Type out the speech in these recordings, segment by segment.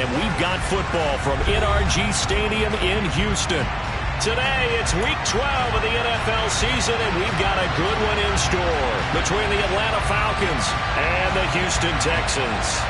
and we've got football from NRG Stadium in Houston. Today, it's Week 12 of the NFL season, and we've got a good one in store between the Atlanta Falcons and the Houston Texans.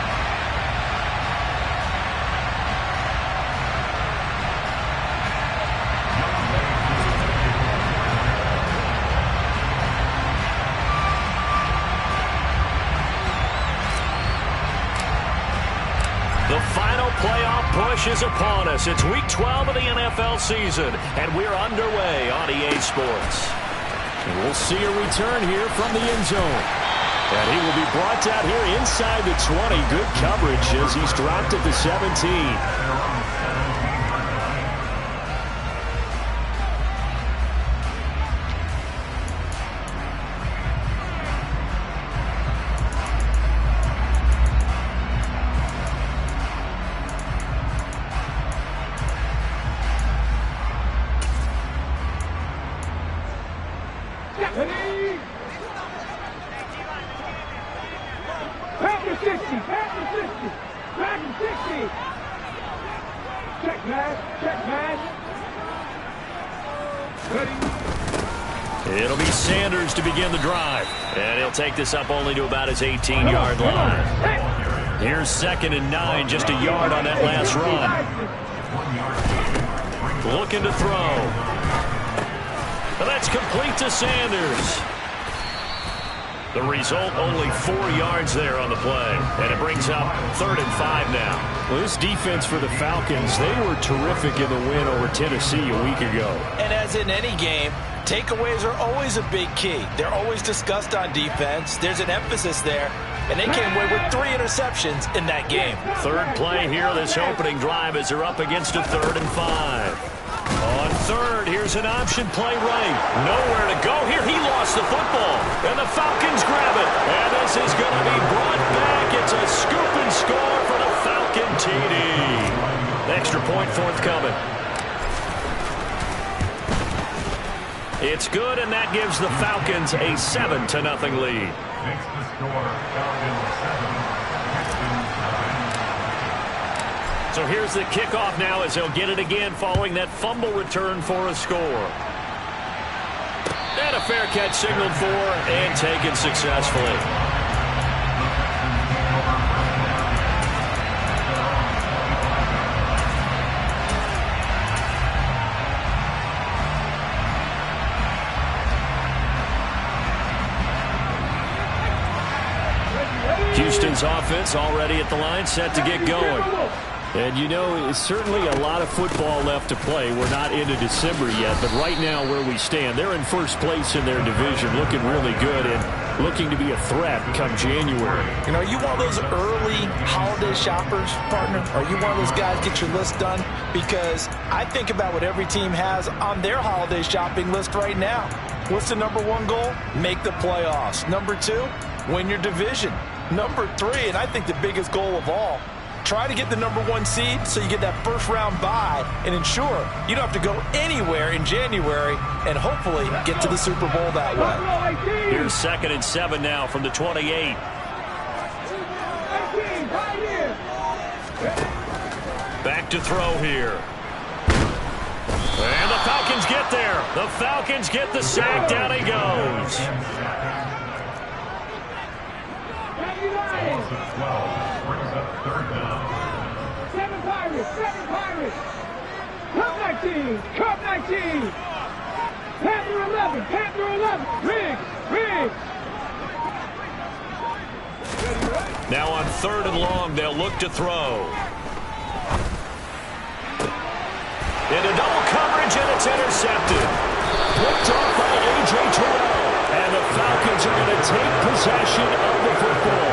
The final playoff push is upon us. It's Week 12 of the NFL season, and we're underway on EA Sports. And we'll see a return here from the end zone. And he will be brought down here inside the 20. Good coverage as he's dropped at the 17. It'll be Sanders to begin the drive. And he'll take this up only to about his 18-yard line. Here's 2nd and 9, just a yard on that last run. Looking to throw. But that's complete to Sanders. The result, only 4 yards there on the play. And it brings up 3rd and 5 now. Well, this defense for the Falcons, they were terrific in the win over Tennessee a week ago. And as in any game, takeaways are always a big key. They're always discussed on defense. There's an emphasis there. And they came away with 3 interceptions in that game. Third play here, this opening drive as they're up against a 3rd and 5. On 3rd, here's an option play right. Nowhere to go here. He lost the football. And the Falcons grab it. And this is going to be brought back. It's a scoop and score for the Falcon TD. Extra point forthcoming. It's good, and that gives the Falcons a 7-0 lead. Makes the score Falcons 7. So here's the kickoff now as they'll get it again following that fumble return for a score. And a fair catch signaled for and taken successfully. Houston's offense already at the line, set to get going. And, you know, it's certainly a lot of football left to play. We're not into December yet, but right now where we stand, they're in first place in their division, looking really good and looking to be a threat come January. You know, are you one of those early holiday shoppers, partner? Are you one of those guys get your list done? Because I think about what every team has on their holiday shopping list right now. What's the number 1 goal? Make the playoffs. Number 2, win your division. Number 3, and I think the biggest goal of all, try to get the number 1 seed so you get that first-round bye and ensure you don't have to go anywhere in January and hopefully get to the Super Bowl that way. Here's 2nd and 7 now from the 28. Back to throw here. And the Falcons get there. The Falcons get the sack. Down he goes. Loss of 12 brings up 3rd down. 7 Pirates. Cup 19. Panther 11. Riggs. Now on 3rd and long, they'll look to throw. Into double coverage, and it's intercepted. Picked off by A.J. Terrell. And the Falcons are going to take possession of the football.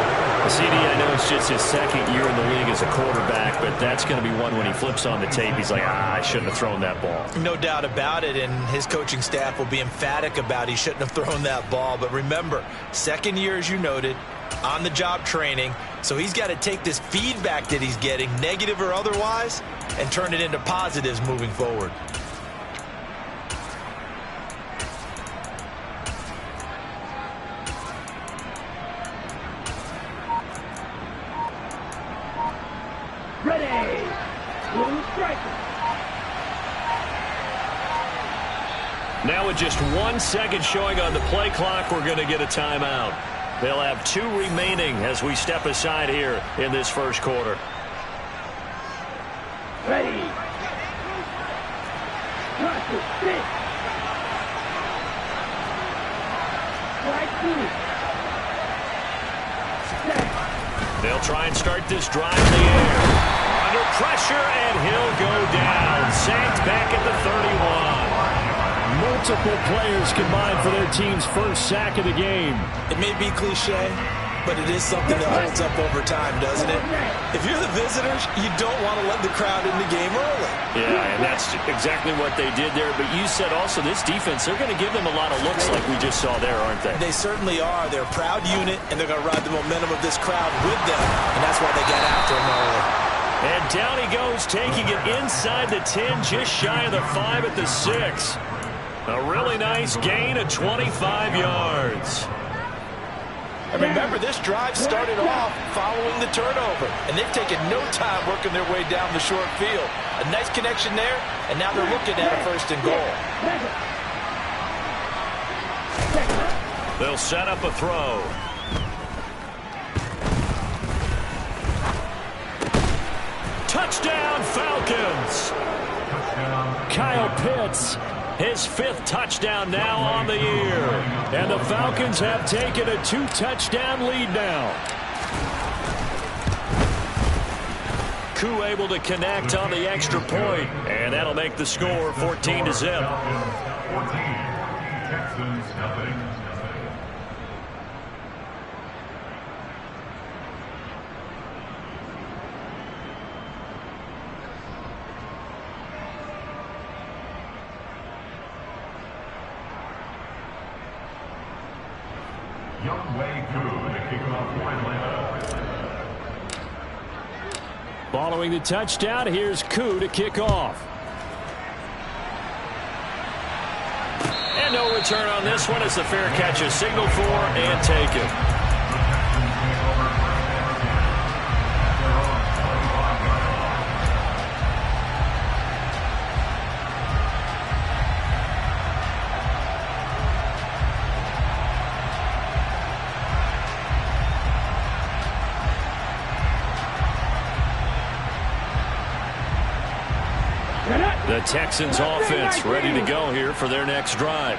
CD, I know it's just his 2nd year in the league as a quarterback, but that's going to be one when he flips on the tape, he's like, I shouldn't have thrown that ball. No doubt about it, and his coaching staff will be emphatic about he shouldn't have thrown that ball. But remember, 2nd year, as you noted, on-the-job training, so he's got to take this feedback that he's getting, negative or otherwise, and turn it into positives moving forward. Ready. Blue striker. Now with just 1 second showing on the play clock, we're going to get a timeout. They'll have 2 remaining as we step aside here in this first quarter. Ready. Cut to 6. Strike 2. They'll try and start this drive in the air. Under pressure, and he'll go down. Sacked back at the 31. Multiple players combined for their team's first sack of the game. It may be cliche, but it is something that holds up over time, doesn't it? If you're the visitors, you don't want to let the crowd in the game early. Yeah, and that's exactly what they did there. But you said also this defense, they're going to give them a lot of looks like we just saw there, aren't they? They certainly are. They're a proud unit, and they're going to ride the momentum of this crowd with them, and that's why they get after them early. And down he goes, taking it inside the 10, just shy of the 5 at the 6. A really nice gain of 25 yards. And remember, this drive started off following the turnover, and they've taken no time working their way down the short field. A nice connection there, and now they're looking at a 1st and goal. They'll set up a throw. Touchdown, Falcons! Kyle Pitts, his 5th touchdown now on the year. And the Falcons have taken a 2-touchdown lead now. Koo able to connect on the extra point, and that'll make the score 14-0. 14. Texans, nothing. Following the touchdown, here's Koo to kick off. And no return on this one as the fair catch is signaled for and taken. The Texans offense ready to go here for their next drive.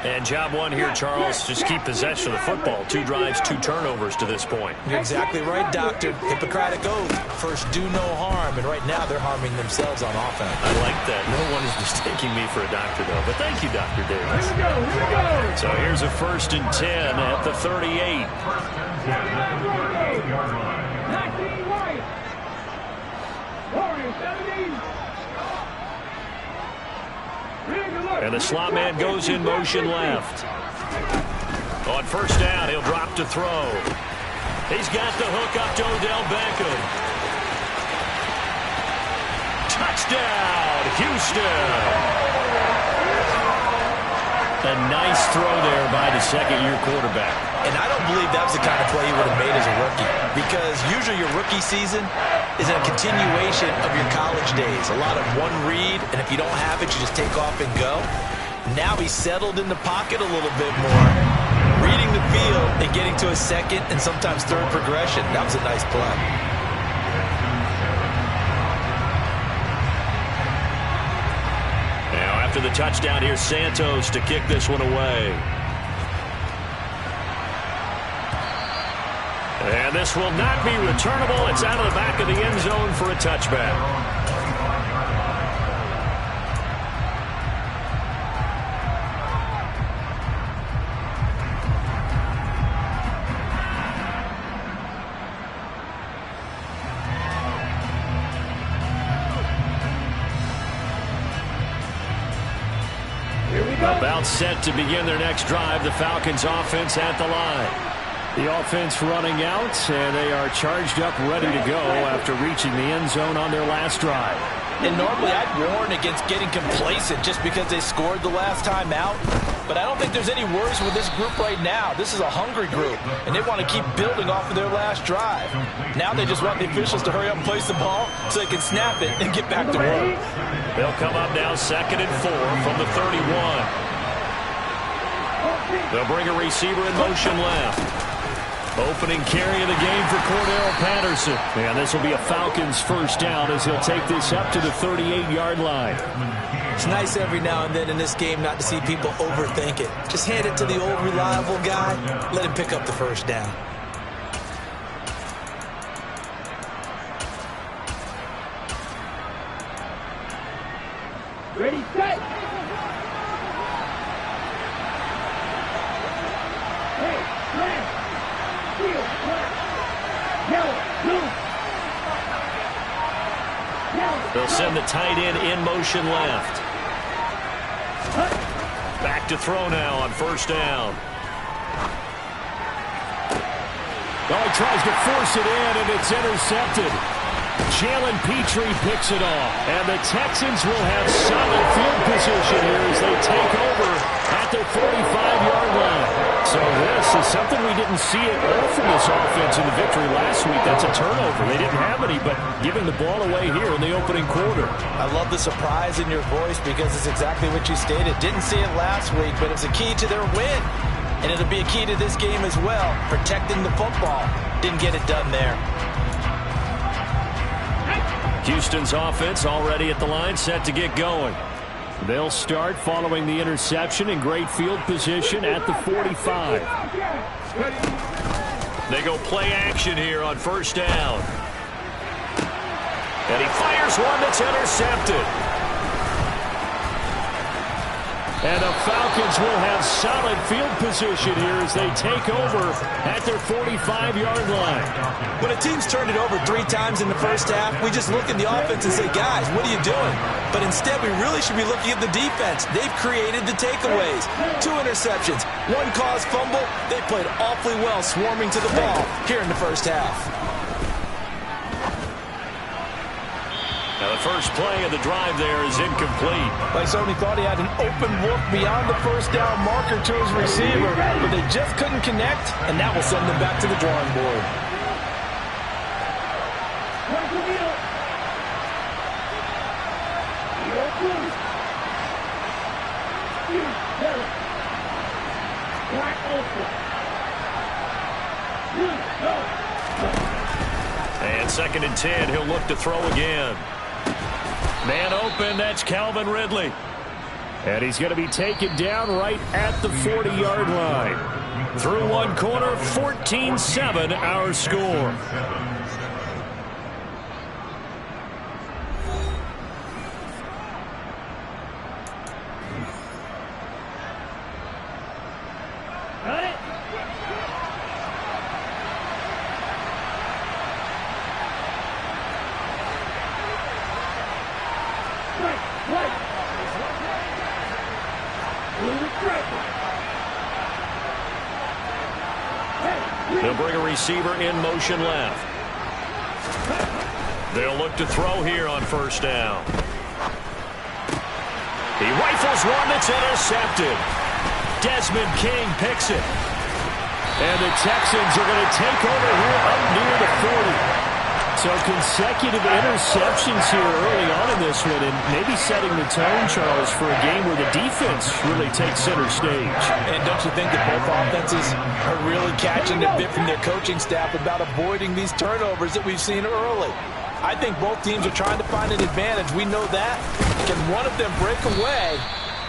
And job one here, Charles, just keep possession of the football. 2 drives, 2 turnovers to this point. You're exactly right, Doctor. Hippocratic oath. First, do no harm. And right now, they're harming themselves on offense. I like that. No one is mistaking me for a doctor, though. But thank you, Dr. Davis. Here we go. So here's a 1st and 10 at the 38. 19 right. Warriors 17. And the slot man goes in motion left. On 1st down, he'll drop to throw. He's got the hook up to Odell Beckham. Touchdown, Houston. A nice throw there by the 2nd-year quarterback. And I don't believe that was the kind of play he would have made as a rookie, because usually your rookie season is a continuation of your college days. A lot of one read, and if you don't have it, you just take off and go. Now he's settled in the pocket a little bit more, reading the field and getting to a 2nd and sometimes 3rd progression. That was a nice play. Now after the touchdown, here's Santos to kick this one away. And this will not be returnable. It's out of the back of the end zone for a touchback. About set to begin their next drive. The Falcons offense at the line. The offense running out, and they are charged up, ready to go after reaching the end zone on their last drive. And normally I'd warn against getting complacent just because they scored the last time out. But I don't think there's any worries with this group right now. This is a hungry group, and they want to keep building off of their last drive. Now they just want the officials to hurry up and place the ball so they can snap it and get back to work. They'll come up now 2nd and 4 from the 31. They'll bring a receiver in motion left. Opening carry of the game for Cordero Patterson. And this will be a Falcons first down as he'll take this up to the 38-yard line. It's nice every now and then in this game not to see people overthink it. Just hand it to the old reliable guy. Let him pick up the first down. Ready, set. Hey, left. Field, left. Yellow, blue. Yellow. They'll send the tight end in motion left. Back to throw now on first down. Oh, he tries to force it in, and it's intercepted. Jalen Petrie picks it off, and the Texans will have solid field position here as they take over at their 45-yard line. So this is something we didn't see at all from this offense in the victory last week. That's a turnover. They didn't have any, but giving the ball away here in the opening quarter. I love the surprise in your voice because it's exactly what you stated. Didn't see it last week, but it's a key to their win. And it'll be a key to this game as well, protecting the football. Didn't get it done there. Houston's offense already at the line, set to get going. They'll start following the interception in great field position at the 45. They go play action here on first down. And he fires one that's intercepted. And the Falcons will have solid field position here as they take over at their 45-yard line. When a team's turned it over 3 times in the first half, we just look at the offense and say, guys, what are you doing? But instead, we really should be looking at the defense. They've created the takeaways. 2 interceptions, 1 caused fumble. They played awfully well swarming to the ball here in the first half. Now the first play of the drive there is incomplete. I certainly thought he had an open look beyond the first down marker to his receiver, but they just couldn't connect, and that will send them back to the drawing board. And 2nd and 10, he'll look to throw again. Man open, that's Calvin Ridley. And he's going to be taken down right at the 40-yard line. Through one corner, 14-7 our score. They'll bring a receiver in motion left. They'll look to throw here on first down. He rifles one that's intercepted. Desmond King picks it. And the Texans are going to take over here up near the 40. So consecutive interceptions here early on in this one, and maybe setting the tone, Charles, for a game where the defense really takes center stage. And don't you think that both offenses are really catching a bit from their coaching staff about avoiding these turnovers that we've seen early? I think both teams are trying to find an advantage. We know that. Can one of them break away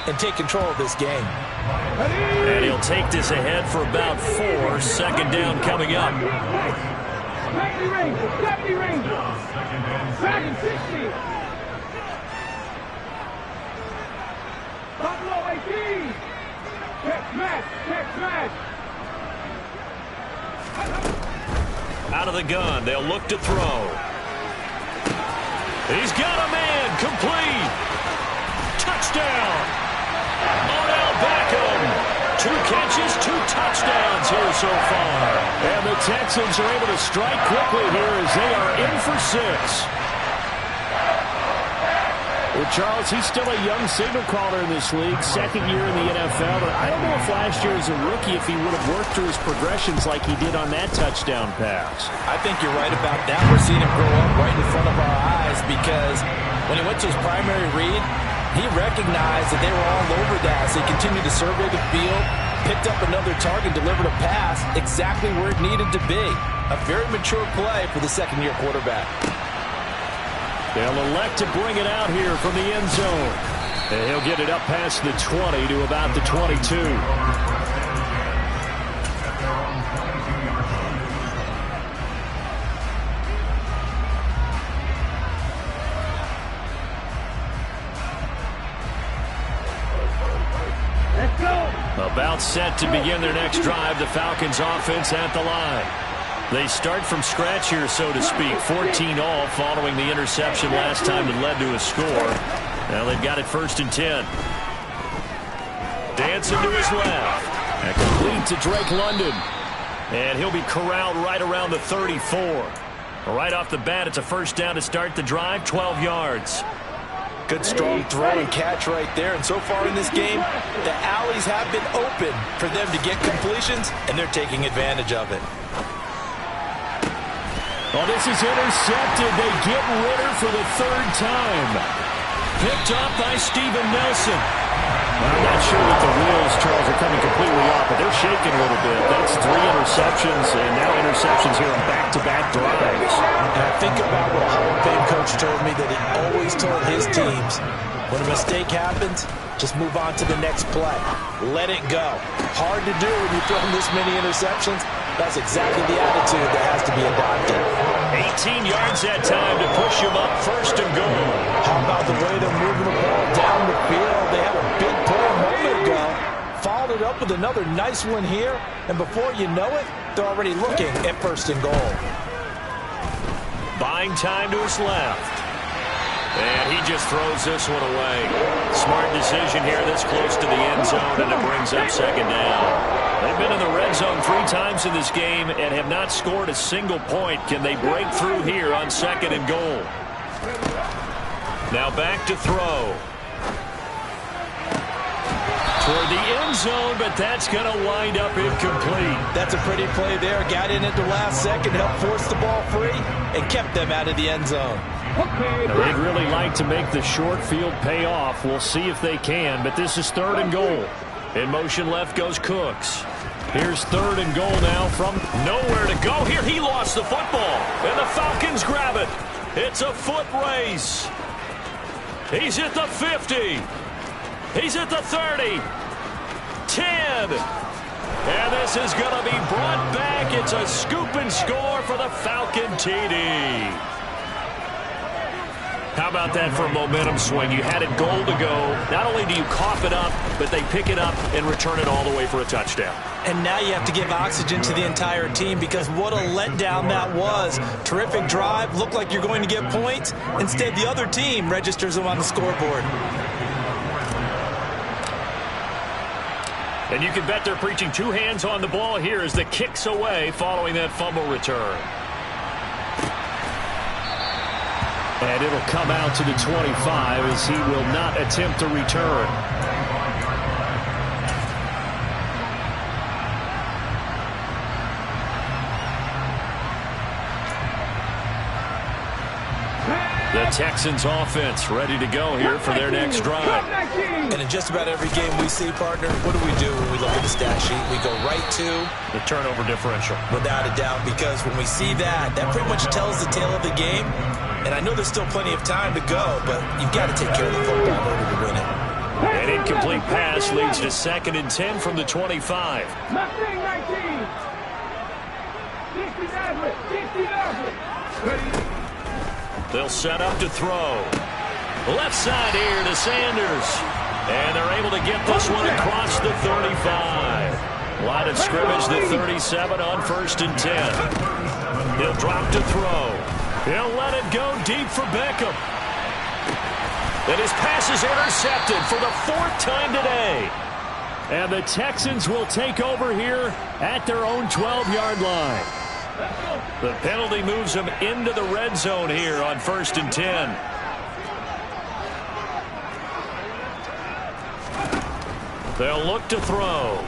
and take control of this game? And he'll take this ahead for about 4. 2nd down coming up. Safety ring! Safety ring! Back in 60! Buffalo 18! Check smash! Check smash! Out of the gun, they'll look to throw. He's got a man, complete. Touchdown! Odell Beckham 2 catches, 2 touchdowns here so far. And the Texans are able to strike quickly here as they are in for 6. Well, Charles, he's still a young signal caller in this league, second year in the NFL. But I don't know if last year as a rookie if he would have worked through his progressions like he did on that touchdown pass. I think you're right about that. We're seeing him grow up right in front of our eyes because when he went to his primary read, he recognized that they were all over that. So he continued to survey the field, picked up another target, delivered a pass exactly where it needed to be. A very mature play for the second-year quarterback. They'll elect to bring it out here from the end zone. And he'll get it up past the 20 to about the 22. Let's go. About set to begin their next drive, the Falcons offense at the line. They start from scratch here, so to speak. 14-all following the interception last time that led to a score. Now they've got it 1st and 10. Dancing to his left. And complete to Drake London. And he'll be corralled right around the 34. Right off the bat, it's a first down to start the drive, 12 yards. Good strong throw and catch right there. And so far in this game, the alleys have been open for them to get completions, and they're taking advantage of it. Oh, this is intercepted. They get Ritter for the 3rd time. Picked up by Steven Nelson. I'm not sure that the wheels, Charles, are coming completely off, but they're shaking a little bit. That's 3 interceptions, and now interceptions here on back-to-back drives. And I think about what a Hall of Fame coach told me that he always told his teams, when a mistake happens, just move on to the next play. Let it go. Hard to do when you throw this many interceptions. That's exactly the attitude that has to be adopted. 18 yards that time to push him up 1st and goal. How about the way they're moving the ball down the field? They had a big play a moment ago. Followed it up with another nice one here. And before you know it, they're already looking at 1st and goal. Buying time to his left. And he just throws this one away. Smart decision here this close to the end zone, and it brings up 2nd down. They've been in the red zone 3 times in this game and have not scored a single point. Can they break through here on 2nd and goal? Now back to throw. Toward the end zone, but that's going to wind up incomplete. That's a pretty play there. Got in at the last second, helped force the ball free, and kept them out of the end zone. They'd really like to make the short field pay off. We'll see if they can, but this is 3rd and goal. In motion left goes Cooks. Here's 3rd and goal now from nowhere to go. Here he lost the football, and the Falcons grab it. It's a foot race. He's at the 50. He's at the 30. 10. And this is going to be brought back. It's a scoop and score for the Falcon TD. How about that for a momentum swing? You had it goal to go. Not only do you cough it up, but they pick it up and return it all the way for a touchdown. And now you have to give oxygen to the entire team because what a letdown that was. Terrific drive. Looked like you're going to get points. Instead, the other team registers them on the scoreboard. And you can bet they're preaching 2 hands on the ball here as the kick's away following that fumble return. And it'll come out to the 25 as he will not attempt to return. The Texans offense ready to go here for their next drive. And in just about every game we see, partner, what do we do when we look at the stat sheet? We go right to the turnover differential. Without a doubt, because when we see that, that pretty much tells the tale of the game. And I know there's still plenty of time to go, but you've got to take care of the football in order to win it. An incomplete pass leads to 2nd and 10 from the 25. Mustang 19. 60. They'll set up to throw. Left side here to Sanders. And they're able to get this one across the 35. Line of scrimmage, the 37 on 1st and 10. He'll drop to throw. He'll let it go deep for Beckham. And his pass is intercepted for the 4th time today. And the Texans will take over here at their own 12-yard line. The penalty moves them into the red zone here on 1st and 10. They'll look to throw.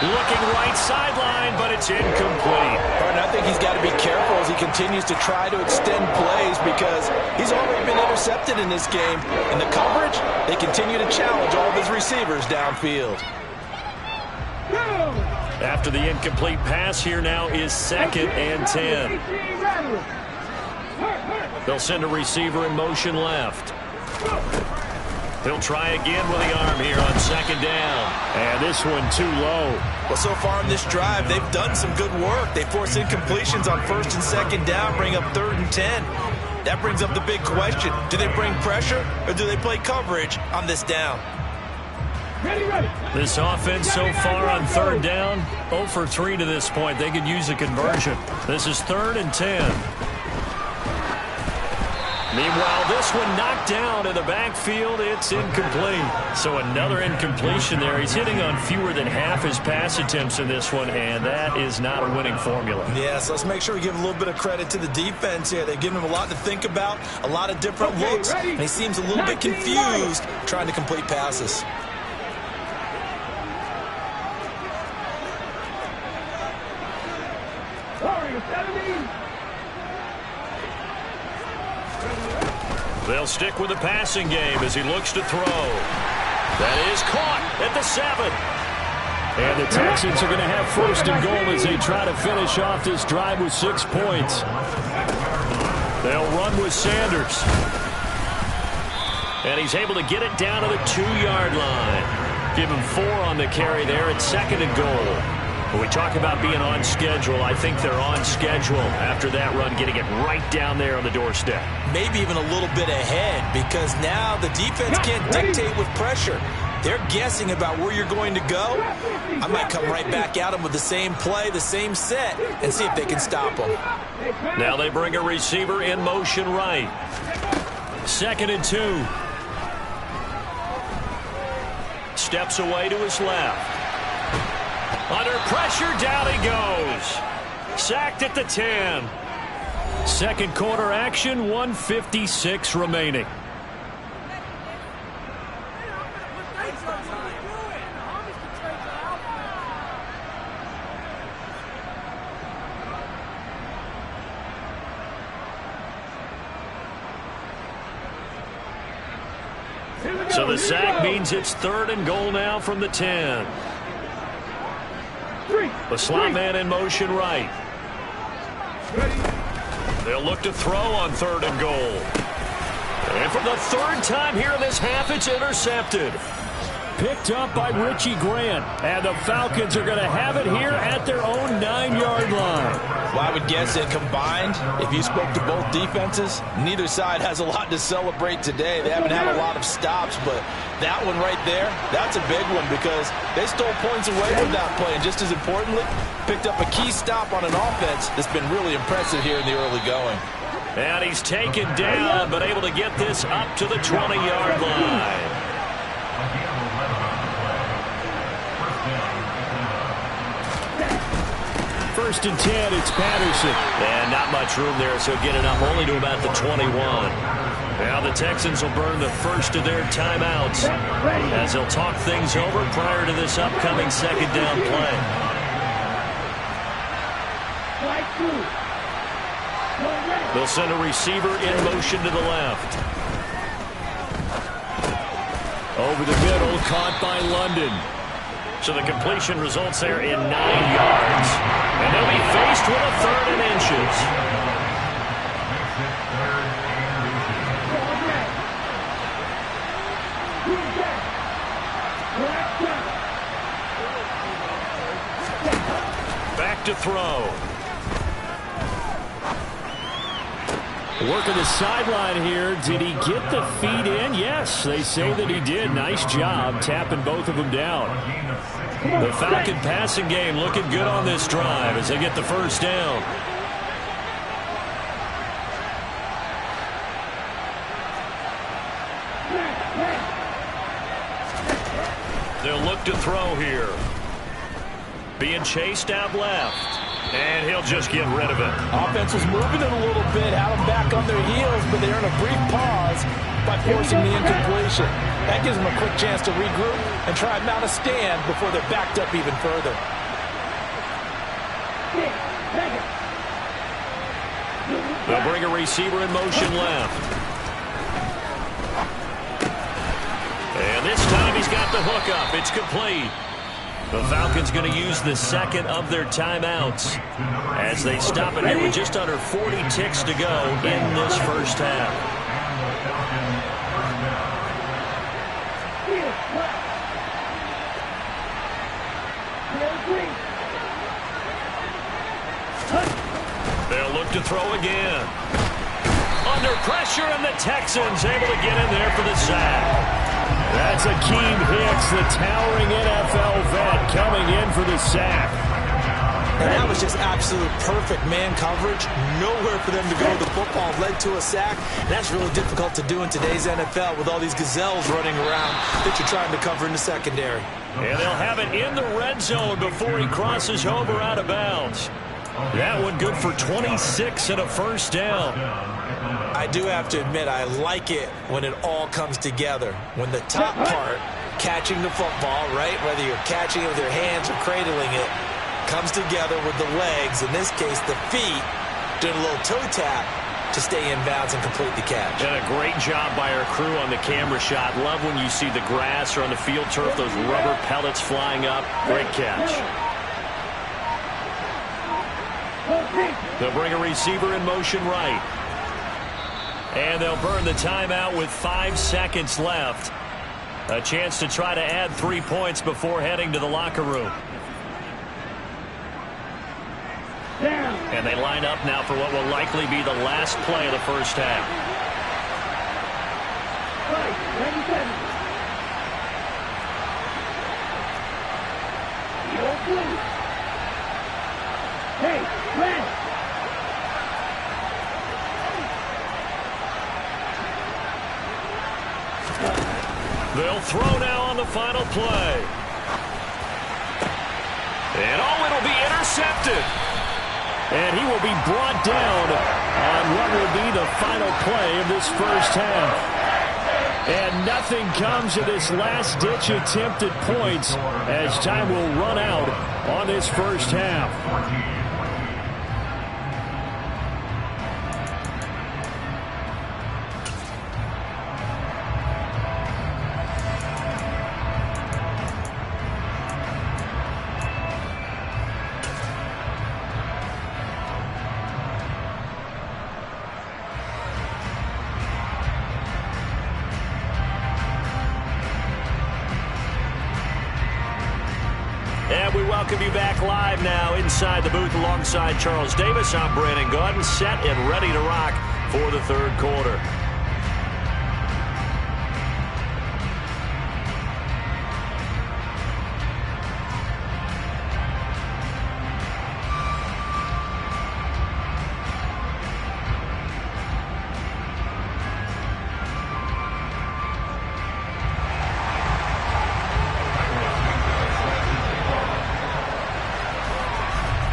Looking right sideline, but it's incomplete. And I think he's got to be careful as he continues to try to extend plays because he's already been intercepted in this game. And the coverage, they continue to challenge all of his receivers downfield. After the incomplete pass, here now is 2nd and 10. They'll send a receiver in motion left. He'll try again with the arm here on 2nd down. And this one too low. Well, so far in this drive, they've done some good work. They force incompletions on 1st and 2nd down, bring up 3rd and 10. That brings up the big question. Do they bring pressure or do they play coverage on this down? This offense so far on 3rd down, 0 for 3 to this point. They could use a conversion. This is 3rd and 10. Meanwhile, this one knocked down in the backfield. It's incomplete. So another incompletion there. He's hitting on fewer than half his pass attempts in this one, and that is not a winning formula. Yes, let's make sure we give a little bit of credit to the defense here. They've given him a lot to think about, a lot of different looks, and he seems a little bit confused trying to complete passes. They'll stick with the passing game as he looks to throw. That is caught at the 7. And the Texans are going to have 1st and goal as they try to finish off this drive with 6 points. They'll run with Sanders. And he's able to get it down to the 2-yard line. Give him 4 on the carry there at 2nd and goal. When we talk about being on schedule, I think they're on schedule after that run, getting it right down there on the doorstep. Maybe even a little bit ahead because now the defense can't dictate with pressure. They're guessing about where you're going to go. I might come right back at them with the same play, the same set, and see if they can stop them. Now they bring a receiver in motion right. 2nd and 2. Steps away to his left. Under pressure, down he goes. Sacked at the 10. Second quarter action, 1:56 remaining. So the sack means it's 3rd and goal now from the 10. The slot man in motion right. They'll look to throw on 3rd and goal. And for the 3rd time here in this half, it's intercepted. Picked up by Richie Grant. And the Falcons are going to have it here at their own 9-yard line. Well, I would guess that combined, if you spoke to both defenses, neither side has a lot to celebrate today. They haven't had a lot of stops, but that one right there, that's a big one because they stole points away from that play. And just as importantly, picked up a key stop on an offense that's been really impressive here in the early going. And he's taken down, but able to get this up to the 20-yard line. First and 10, it's Patterson. And not much room there, so get it up only to about the 21. Now the Texans will burn the first of their timeouts as they'll talk things over prior to this upcoming 2nd down play. They'll send a receiver in motion to the left. Over the middle, caught by London. So the completion results there in 9 yards. And they'll be faced with a 3rd and inches. Back to throw. Working the sideline here. Did he get the feet in? Yes, they say that he did. Nice job tapping both of them down. The Falcon passing game looking good on this drive as they get the 1st down. They'll look to throw here. Being chased out left. And he'll just get rid of it. Offense was moving it a little bit, had them back on their heels, but they earned a brief pause by forcing the incompletion. That gives them a quick chance to regroup and try and mount a stand before they're backed up even further. They'll bring a receiver in motion left. And this time he's got the hook up. It's complete. The Falcons going to use the second of their timeouts as they stop it here with just under 40 ticks to go in this first half. They'll look to throw again. Under pressure, and the Texans able to get in there for the sack. That's Akeem Hicks, the towering NFL vet, coming in for the sack. And that was just absolute perfect man coverage. Nowhere for them to go with the football. Led to a sack. And that's really difficult to do in today's NFL with all these gazelles running around that you're trying to cover in the secondary. And they'll have it in the red zone before he crosses over out of bounds. That one good for 26 and a first down. I do have to admit, I like it when it all comes together. When the top part, catching the football, right, whether you're catching it with your hands or cradling it, comes together with the legs, in this case the feet, doing a little toe tap to stay in bounds and complete the catch. And a great job by our crew on the camera shot. Love when you see the grass or on the field turf, those rubber pellets flying up. Great catch. They'll bring a receiver in motion right. And they'll burn the timeout with 5 seconds left. A chance to try to add 3 points before heading to the locker room. And they line up now for what will likely be the last play of the first half. Hey, red. They'll throw now on the final play. And oh, it'll be intercepted. And he will be brought down on what will be the final play of this first half. And nothing comes of this last-ditch attempt at points as time will run out on this first half. And we welcome you back live now inside the booth alongside Charles Davis. I'm Brandon Gaudin, set and ready to rock for the third quarter.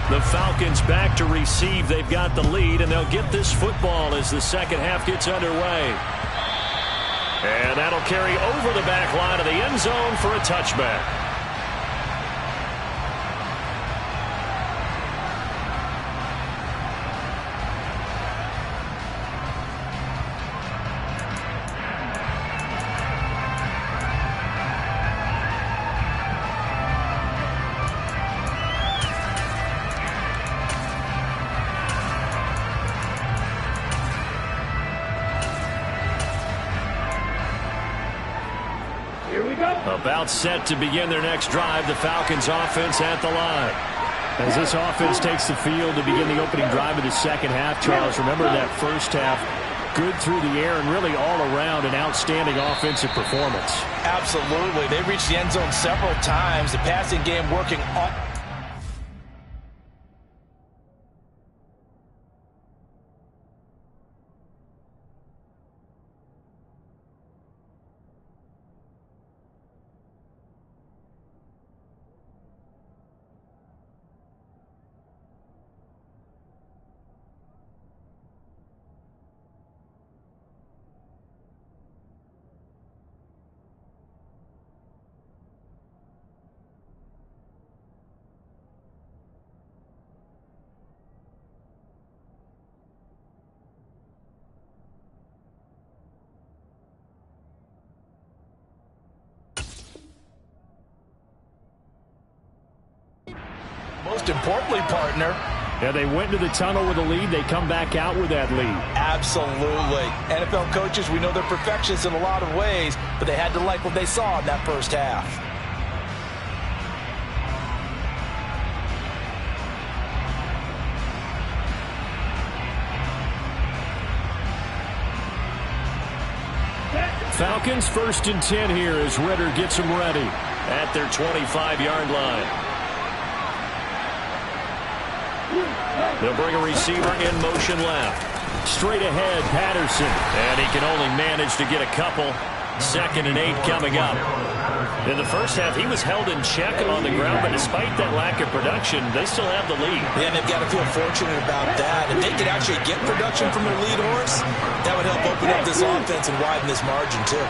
The Falcons back to receive. They've got the lead, and they'll get this football as the second half gets underway. And that'll carry over the back line of the end zone for a touchback. About set to begin their next drive. The Falcons offense at the line. As this offense takes the field to begin the opening drive of the second half, Charles, remember that first half, good through the air and really all around an outstanding offensive performance. Absolutely. They reached the end zone several times. The passing game working on. Most importantly, partner. Yeah, they went to the tunnel with a lead. They come back out with that lead. Absolutely. NFL coaches, we know they're perfectionists in a lot of ways, but they had to like what they saw in that first half. Falcons 1st and 10 here as Ritter gets them ready. At their 25-yard line. They'll bring a receiver in motion left. Straight ahead, Patterson. And he can only manage to get a couple. 2nd and 8 coming up. In the first half, he was held in check on the ground, but despite that lack of production, they still have the lead. Yeah, and they've got to feel fortunate about that. If they could actually get production from their lead horse, that would help open up this offense and widen this margin, too.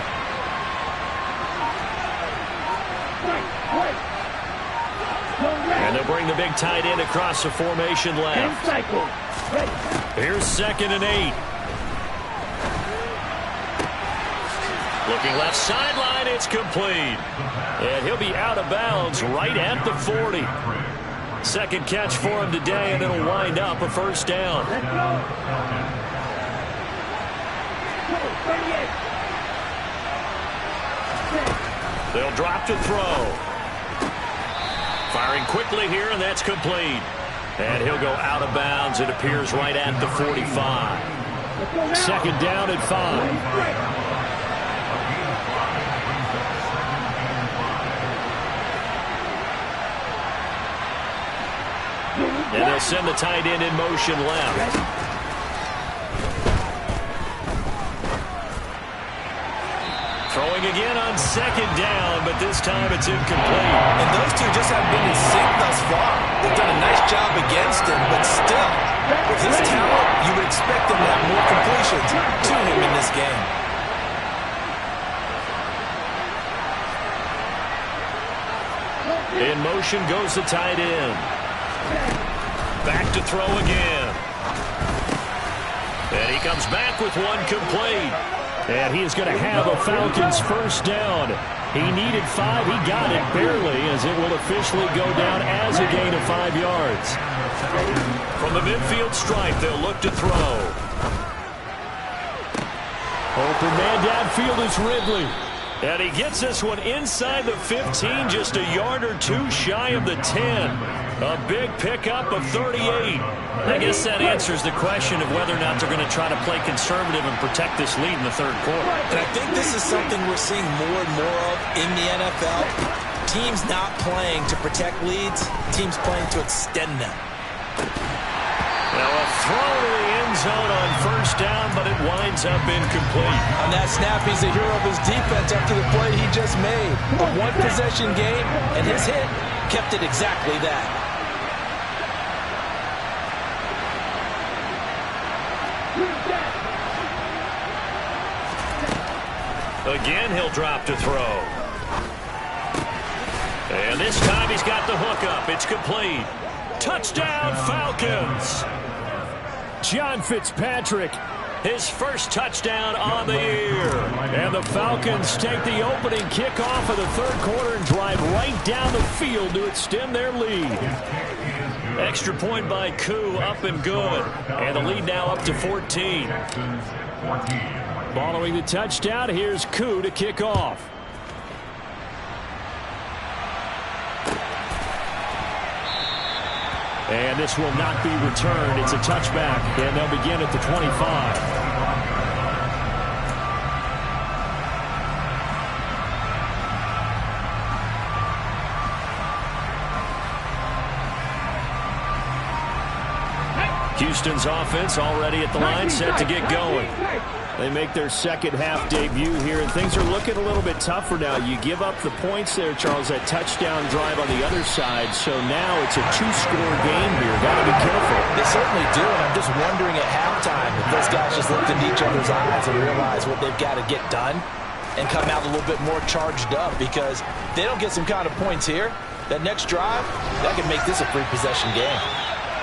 And they'll bring the big tight end across the formation left. Here's 2nd and 8. Looking left sideline, it's complete. And he'll be out of bounds right at the 40. Second catch for him today, and it'll wind up a first down. They'll drop to throw. Firing quickly here, and that's complete. And he'll go out of bounds. It appears right at the 45. 2nd down at 5. And they'll send the tight end in motion left. Throwing again on 2nd down, but this time it's incomplete. And those two just haven't been in sync thus far. They've done a nice job against him, but still, with his talent, you would expect them to have more completions to him in this game. In motion goes the tight end. Back to throw again. And he comes back with one complete. And he is going to have a Falcons first down. He needed 5. He got it barely, as it will officially go down as a gain of 5 yards. From the midfield stripe, they'll look to throw. Open man downfield is Ridley. And he gets this one inside the 15, just a yard or two shy of the 10. A big pickup of 38. I guess that answers the question of whether or not they're going to try to play conservative and protect this lead in the third quarter. And I think this is something we're seeing more and more of in the NFL. Teams not playing to protect leads, teams playing to extend them. Now a throw to the end zone on first down, but it winds up incomplete. On that snap, he's the hero of his defense after the play he just made. A one-possession game, and his hit kept it exactly that. Again, he'll drop to throw. And this time he's got the hook up. It's complete. Touchdown, Falcons. John Fitzpatrick. His first touchdown on the year. And the Falcons take the opening kickoff of the third quarter and drive right down the field to extend their lead. Extra point by Koo, up and good. And the lead now up to 14. Following the touchdown, here's Koo to kick off. And this will not be returned. It's a touchback, and they'll begin at the 25. Houston's offense already at the line, set to get going. They make their second half debut here, and things are looking a little bit tougher now. You give up the points there, Charles, that touchdown drive on the other side. So now it's a two-score game here. Got to be careful. They certainly do, and I'm just wondering at halftime if those guys just looked into each other's eyes and realize what they've got to get done and come out a little bit more charged up, because they don't get some kind of points here. That next drive, that could make this a free-possession game.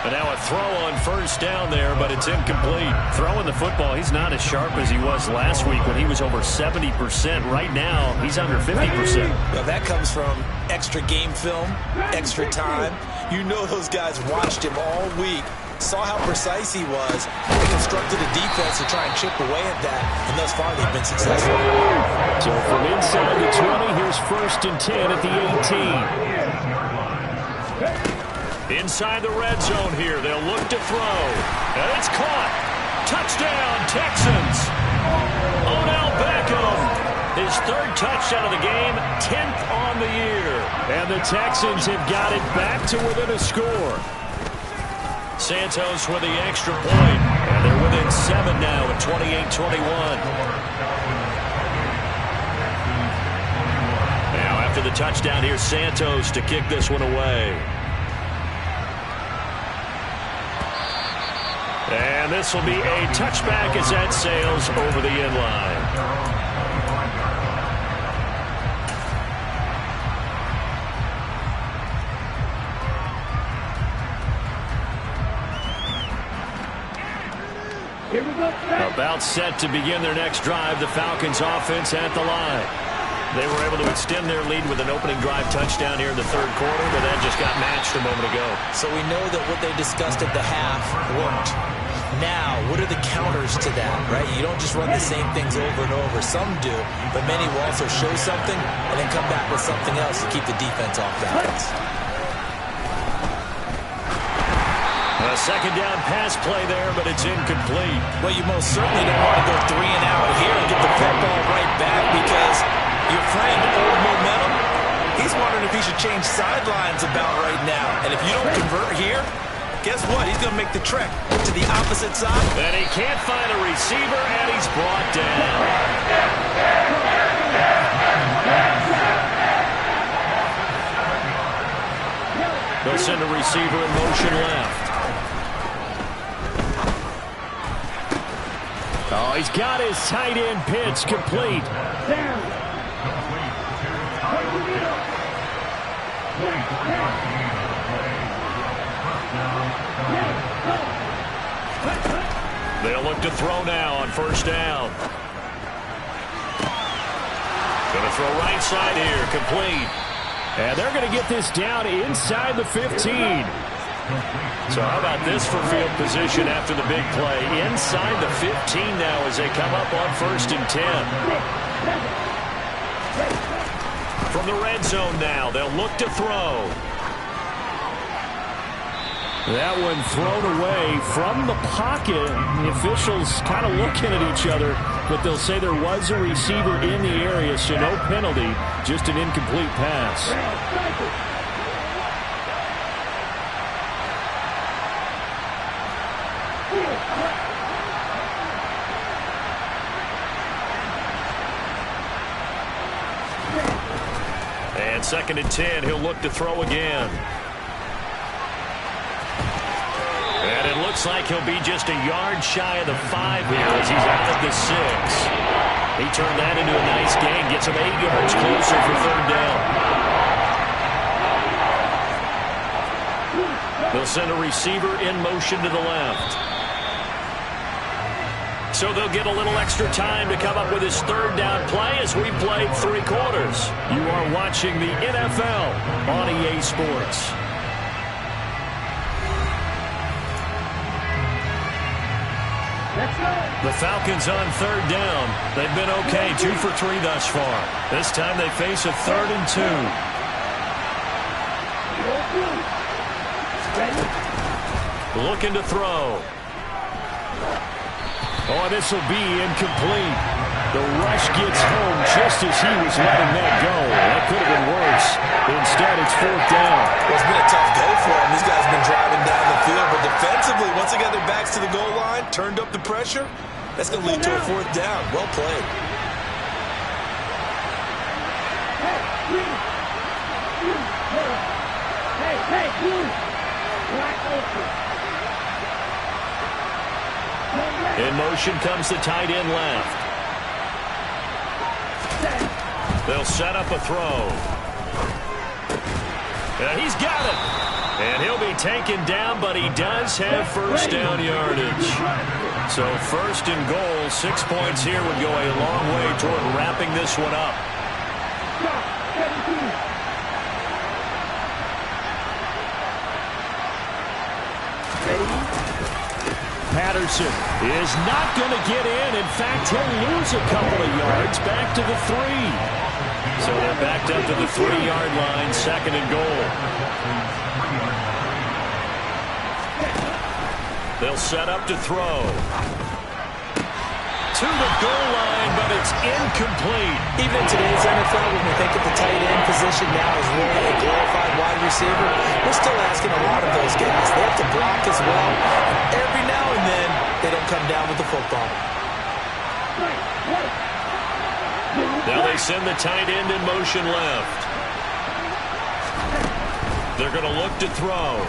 And now a throw on first down there, but it's incomplete. Throwing the football, he's not as sharp as he was last week when he was over 70%. Right now, he's under 50%. Well, that comes from extra game film, extra time, You know those guys watched him all week, saw how precise he was, and they constructed a defense to try and chip away at that, and thus far they've been successful. So from inside the 20, here's 1st and 10 at the 18. Inside the red zone here, they'll look to throw, and it's caught. Touchdown, Texans. Odell Beckham, his 3rd touchdown of the game, 10th on the year. And the Texans have got it back to within a score. Santos with the extra point, and they're within 7 now at 28-21. Now after the touchdown, here's Santos to kick this one away. And this will be a touchback as that sails over the end line. About set to begin their next drive, the Falcons offense at the line. They were able to extend their lead with an opening drive touchdown here in the 3rd quarter, but that just got matched a moment ago. So we know that what they discussed at the half worked. Now, what are the counters to that, right? You don't just run the same things over and over. Some do, but many will also show something and then come back with something else to keep the defense off balance. A 2nd down pass play there, but it's incomplete. Well, you most certainly don't want to go 3 and out here and get the football right back because your friend, Old Momentum, he's wondering if he should change sidelines about right now. And if you don't convert here, guess what? He's going to make the trek to the opposite side. And he can't find a receiver, and he's brought down. They'll send a receiver in motion left. Oh, he's got his tight end pitch complete. They'll look to throw now on 1st down. Going to throw right side here, complete. And they're going to get this down inside the 15. So how about this for field position after the big play? Inside the 15 now as they come up on 1st and 10. From the red zone now, they'll look to throw. That one thrown away from the pocket. The officials kind of looking at each other, but they'll say there was a receiver in the area, so no penalty, just an incomplete pass. And 2nd and 10, he'll look to throw again. And it looks like he'll be just a yard shy of the 5 here as he's out at the 6. He turned that into a nice gain, gets him 8 yards closer for 3rd down. They'll send a receiver in motion to the left. So they'll get a little extra time to come up with his 3rd down play as we played 3 quarters. You are watching the NFL on EA Sports. The Falcons on 3rd down. They've been okay, 2 for 3 thus far. This time they face a 3rd and 2. Looking to throw. Oh, this will be incomplete. The rush gets home just as he was letting that go. That could have been worse. Instead, it's 4th down. Well, it's been a tough go for him. These guys have been driving down the field, but defensively, once they got their backs to the goal line, turned up the pressure, that's going to lead to a 4th down. Well played. In motion comes the tight end left. They'll set up a throw. He's got it. And he'll be taken down, but he does have 1st down yardage. So 1st and goal, 6 points here would go a long way toward wrapping this one up. Patterson is not going to get in. In fact, he'll lose a couple of yards back to the 3. So they're backed up to the 3-yard line, 2nd and goal. They'll set up to throw. To the goal line, but it's incomplete. Even in today's NFL, when we think of the tight end position now as really a glorified wide receiver, we're still asking a lot of those guys. They have to block as well. And every now and then, they don't come down with the football. Now they send the tight end in motion left. They're going to look to throw.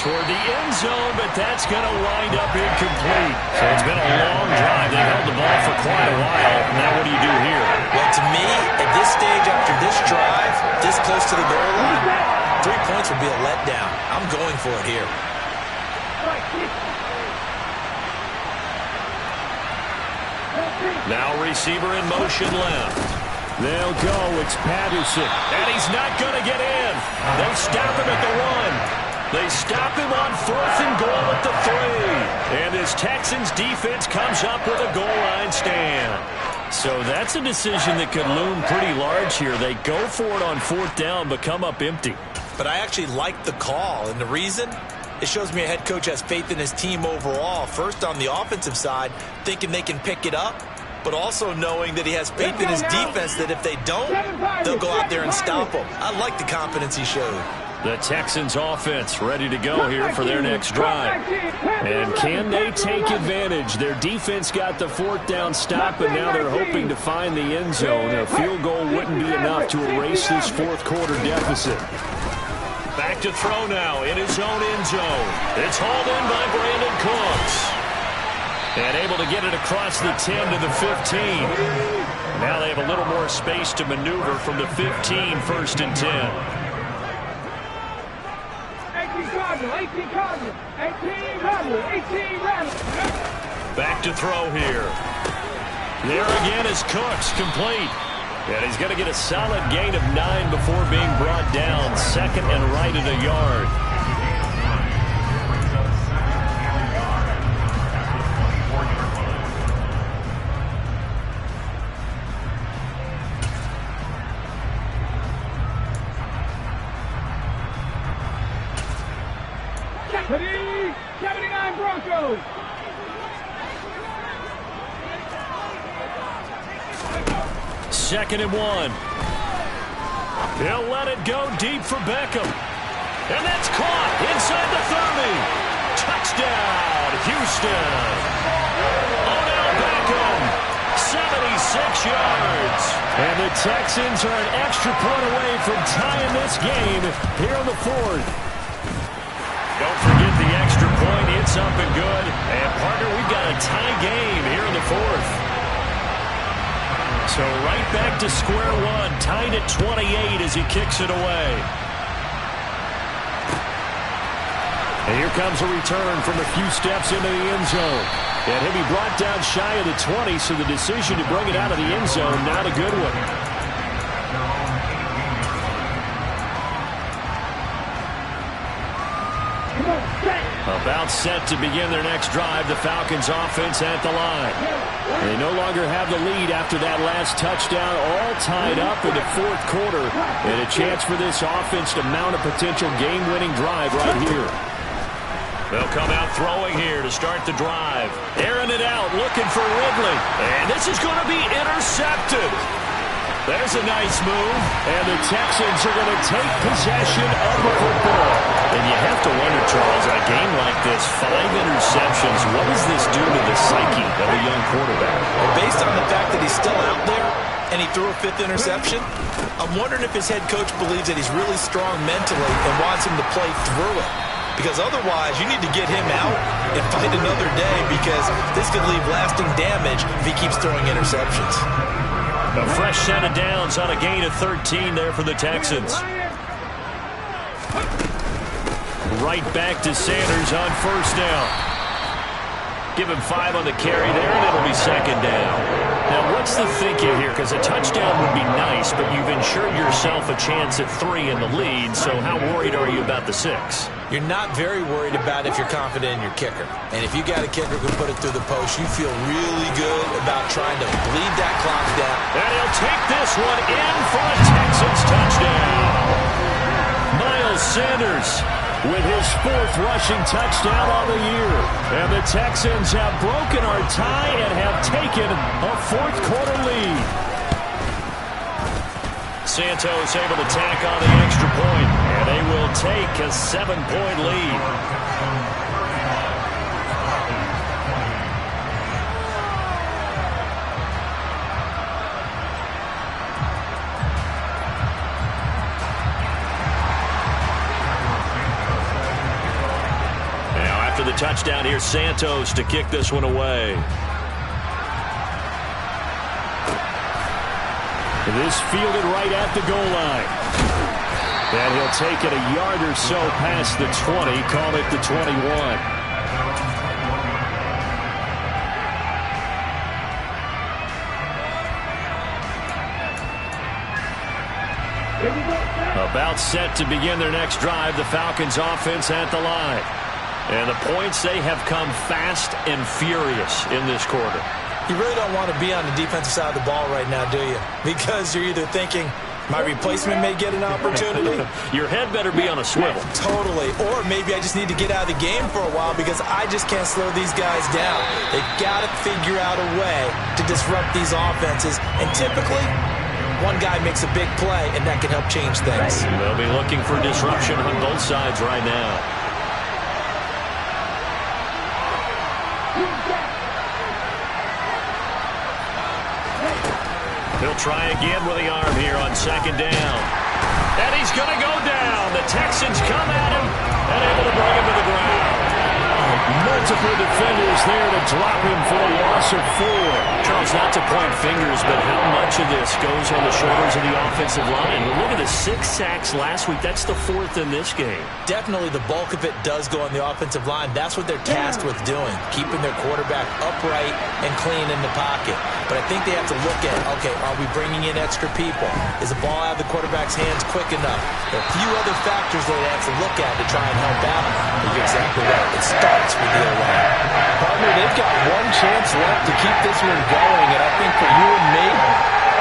Toward the end zone, but that's going to wind up incomplete. So it's been a long drive. They held the ball for quite a while. Now what do you do here? Well, to me, at this stage after this drive, this close to the goal line, 3 points would be a letdown. I'm going for it here. Now receiver in motion left. They'll go. It's Patterson. And he's not going to get in. They stop him at the 1. They stop him on 4th and goal at the 3. And this Texans defense comes up with a goal line stand. So that's a decision that could loom pretty large here. They go for it on 4th down, but come up empty. But I actually like the call, and the reason? It shows me a head coach has faith in his team overall. First, on the offensive side, thinking they can pick it up, but also knowing that he has faith in his defense that if they don't, they'll go out there and stop them. I like the confidence he showed. The Texans offense ready to go here for their next drive. And can they take advantage? Their defense got the 4th down stop, and now they're hoping to find the end zone. A field goal wouldn't be enough to erase this 4th quarter deficit. Back to throw now in his own end zone. It's hauled in by Brandon Cooks. And able to get it across the 10 to the 15. Now they have a little more space to maneuver from the 15, 1st and 10. 18 Cardinals, 18 Cardinals, 18 Rams. Back to throw here. There again is Cooks, complete. And he's going to get a solid gain of 9 before being brought down. 2nd and right at a yard. Jeopardy! 79 Broncos! Second and 1. He'll let it go deep for Beckham. And that's caught inside the 30. Touchdown, Houston. Odell Beckham, 76 yards. And the Texans are an extra point away from tying this game here in the 4th. Don't forget the extra point. It's up and good. And, partner, we've got a tie game here in the 4th. So right back to square one, tied at 28 as he kicks it away. And here comes a return from a few steps into the end zone. And he'll be brought down shy of the 20, so the decision to bring it out of the end zone, not a good one. About set to begin their next drive, the Falcons offense at the line. They no longer have the lead after that last touchdown, all tied up in the 4th quarter. And a chance for this offense to mount a potential game-winning drive right here. They'll come out throwing here to start the drive. Airing it out, looking for Ridley. And this is going to be intercepted. There's a nice move. And the Texans are going to take possession of the football. And you have to wonder, Charles, in a game like this, 5 interceptions, what does this do to the psyche of a young quarterback? Well, based on the fact that he's still out there and he threw a 5th interception, I'm wondering if his head coach believes that he's really strong mentally and wants him to play through it. Because otherwise, you need to get him out and fight another day, because this could leave lasting damage if he keeps throwing interceptions. A fresh set of downs on a gain of 13 there for the Texans. Right back to Sanders on 1st down. Give him 5 on the carry there, and it'll be second down. Now, what's the thinking here? Because a touchdown would be nice, but you've ensured yourself a chance at 3 in the lead, so how worried are you about the 6? You're not very worried about if you're confident in your kicker. And if you got a kicker who can put it through the post, you feel really good about trying to bleed that clock down. And he'll take this one in for a Texans touchdown. Miles Sanders with his 4th rushing touchdown on the year. And the Texans have broken our tie and have taken a 4th quarter lead. Santos able to tack on the extra point, and they will take a 7-point lead. The touchdown here, Santos to kick this one away. This fielded right at the goal line. And he'll take it a yard or so past the 20, call it the 21. About set to begin their next drive, the Falcons offense at the line. And the points, they have come fast and furious in this quarter. You really don't want to be on the defensive side of the ball right now, do you? Because you're either thinking, my replacement may get an opportunity. Your head better be on a swivel. Totally. Or maybe I just need to get out of the game for a while because I just can't slow these guys down. They've got to figure out a way to disrupt these offenses. And typically, one guy makes a big play, and that can help change things. They'll be looking for disruption on both sides right now. He'll try again with the arm here on second down. And he's going to go down. The Texans come at him and able to bring him to the ground. Multiple defenders there to drop him for a loss of 4. Charles, not to point fingers, but how much of this goes on the shoulders of the offensive line? Well, look at the 6 sacks last week. That's the 4th in this game. Definitely the bulk of it does go on the offensive line. That's what they're tasked with doing, keeping their quarterback upright and clean in the pocket. But I think they have to look at, okay, are we bringing in extra people? Is the ball out of the quarterback's hands quick enough? There are a few other factors that they have to look at to try and help out. But you're exactly right. It starts with the O-line. Partner, they've got one chance left to keep this one going, and I think for you and me,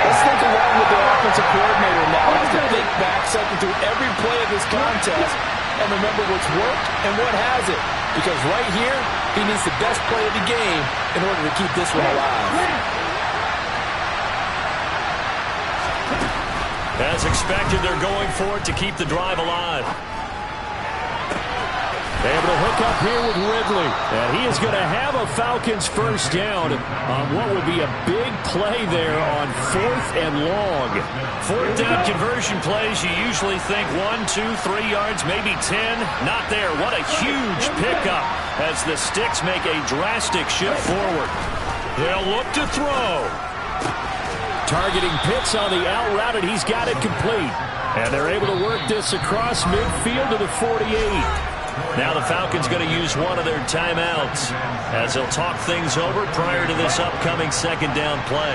let's think along with the offensive coordinator now. Let's think back, cycle through every play of this contest, and remember what's worked and what hasn't. Because right here, he needs the best play of the game in order to keep this one alive. As expected, they're going for it to keep the drive alive. Able to hook up here with Ridley. And he is going to have a Falcons first down on what would be a big play there on 4th and long. 4th down conversion plays, you usually think 1, 2, 3 yards, maybe 10. Not there. What a huge pickup as the Sticks make a drastic shift forward. They'll look to throw. Targeting Pitts on the out route, and he's got it complete. And they're able to work this across midfield to the 48. Now the Falcons going to use one of their timeouts as they'll talk things over prior to this upcoming second down play.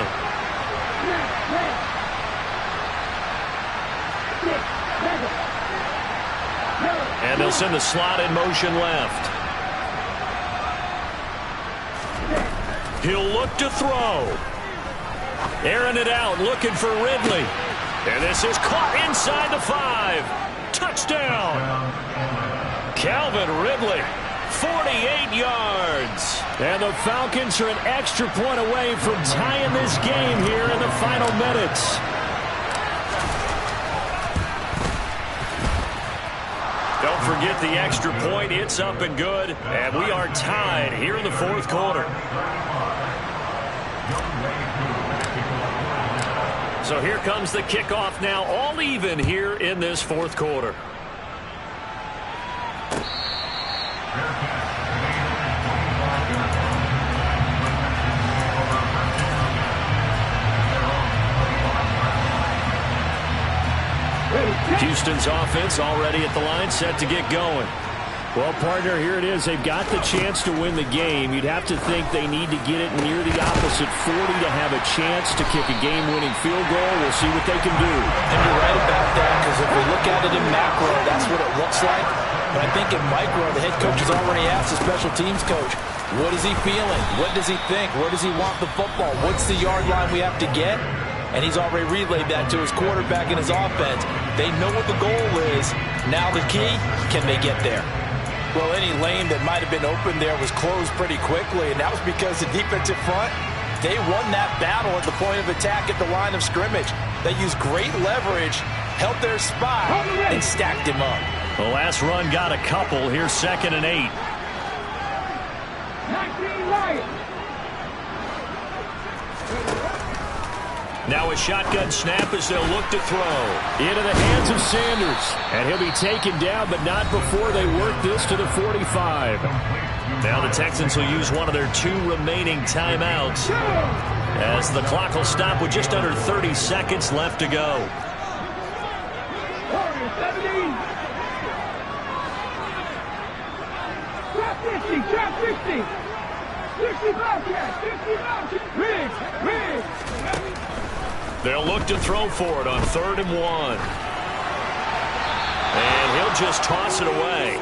And they'll send the slot in motion left. He'll look to throw. Airing it out, looking for Ridley. And this is caught inside the 5. Touchdown. Calvin Ridley, 48 yards. And the Falcons are an extra point away from tying this game here in the final minutes. Don't forget the extra point. It's up and good. And we are tied here in the 4th quarter. So here comes the kickoff now, all even here in this 4th quarter. Houston's offense already at the line, set to get going. Well, partner, here it is. They've got the chance to win the game. You'd have to think they need to get it near the opposite 40 to have a chance to kick a game-winning field goal. We'll see what they can do. And you're right about that, because if we look at it in macro, that's what it looks like. But I think in micro, the head coach has already asked the special teams coach, what is he feeling? What does he think? Where does he want the football? What's the yard line we have to get? And he's already relayed that to his quarterback and his offense. They know what the goal is. Now the key, can they get there? Well, any lane that might have been open there was closed pretty quickly, and that was because the defensive front, they won that battle at the point of attack at the line of scrimmage. They used great leverage, held their spot, and stacked him up. The last run got a couple. Here's 2nd and 8. 19 Lions. Now a shotgun snap as they'll look to throw. Into the hands of Sanders. And he'll be taken down, but not before they work this to the 45. Now the Texans will use one of their 2 remaining timeouts as the clock will stop with just under 30 seconds left to go. 17. Drop 50, drop 50. 60 Bobcats, 50 Bobcats. Riggs. They'll look to throw for it on 3rd and 1. And he'll just toss it away.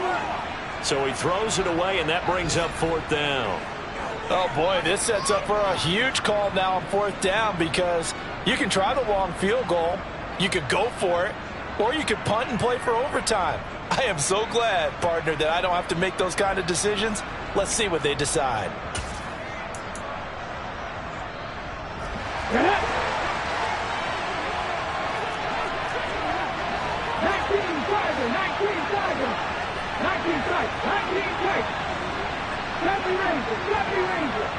So he throws it away, and that brings up 4th down. Oh, boy, this sets up for a huge call now on 4th down, because you can try the long field goal, you could go for it, or you could punt and play for overtime. I am so glad, partner, that I don't have to make those kind of decisions. Let's see what they decide. 19 Rangers.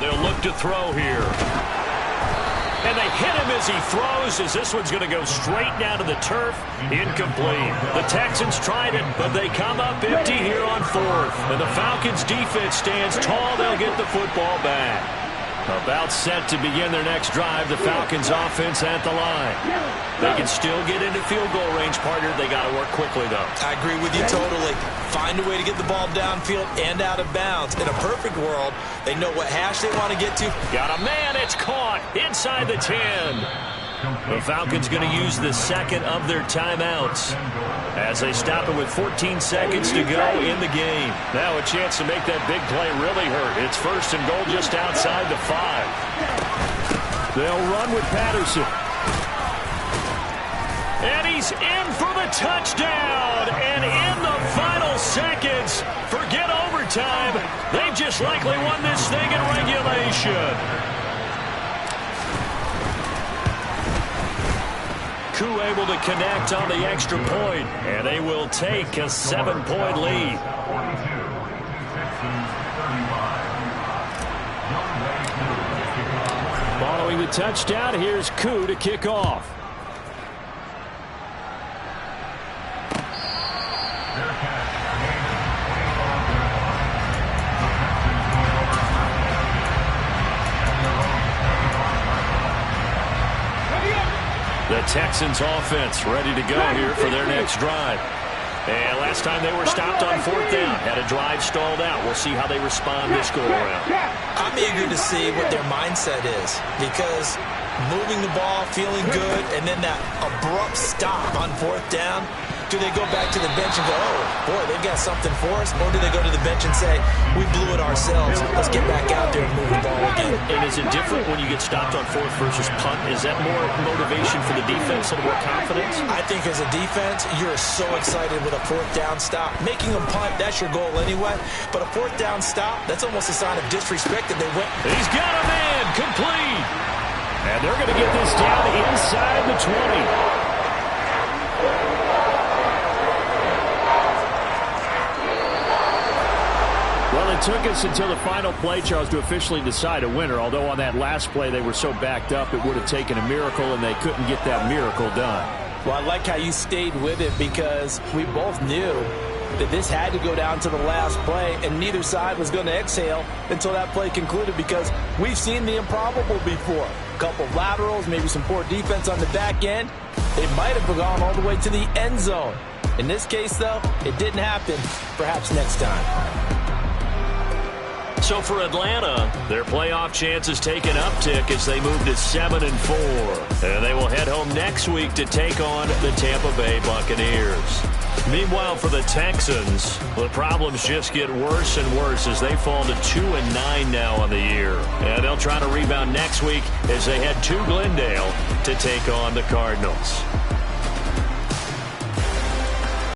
They'll look to throw here. And they hit him as he throws, as this one's going to go straight down to the turf. Incomplete. The Texans tried it, but they come up empty here on 4th. And the Falcons defense stands tall. They'll get the football back. About set to begin their next drive, the Falcons offense at the line. They can still get into field goal range, partner. They got to work quickly, though. I agree with you totally. Find a way to get the ball downfield and out of bounds. In a perfect world, they know what hash they want to get to. Got a man. It's caught inside the 10. The Falcons going to use the 2nd of their timeouts as they stop it with 14 seconds to go in the game. Now a chance to make that big play really hurt. It's 1st and goal just outside the 5. They'll run with Patterson. And he's in for the touchdown. And in the final seconds, forget overtime. They've just likely won this thing in regulation. Koo able to connect on the extra point, and they will take a 7-point lead. Following the touchdown, here's Koo to kick off. The Texans offense ready to go here for their next drive. And last time they were stopped on 4th down, had a drive stalled out. We'll see how they respond this go-around. I'm eager to see what their mindset is, because moving the ball, feeling good, and then that abrupt stop on 4th down, do they go back to the bench and go, oh, boy, they've got something for us? Or do they go to the bench and say, we blew it ourselves, let's get back out there and move the ball again? And is it different when you get stopped on 4th versus punt? Is that more motivation for the defense and more confidence? I think as a defense, you're so excited with a 4th down stop. Making them punt, that's your goal anyway. But a 4th down stop, that's almost a sign of disrespect that they went. He's got a man, complete. And they're going to get this down inside the 20. Well, it took us until the final play, Charles, to officially decide a winner. Although on that last play they were so backed up, it would have taken a miracle, and they couldn't get that miracle done. Well, I like how you stayed with it, because we both knew that this had to go down to the last play, and neither side was going to exhale until that play concluded, because we've seen the improbable before. A couple laterals, maybe some poor defense on the back end, They might have gone all the way to the end zone. In this case, though, it didn't happen. Perhaps next time. So for Atlanta, their playoff chances take an uptick as they move to 7-4. And they will head home next week to take on the Tampa Bay Buccaneers. Meanwhile, for the Texans, the problems just get worse and worse as they fall to 2-9 now on the year. And they'll try to rebound next week as they head to Glendale to take on the Cardinals.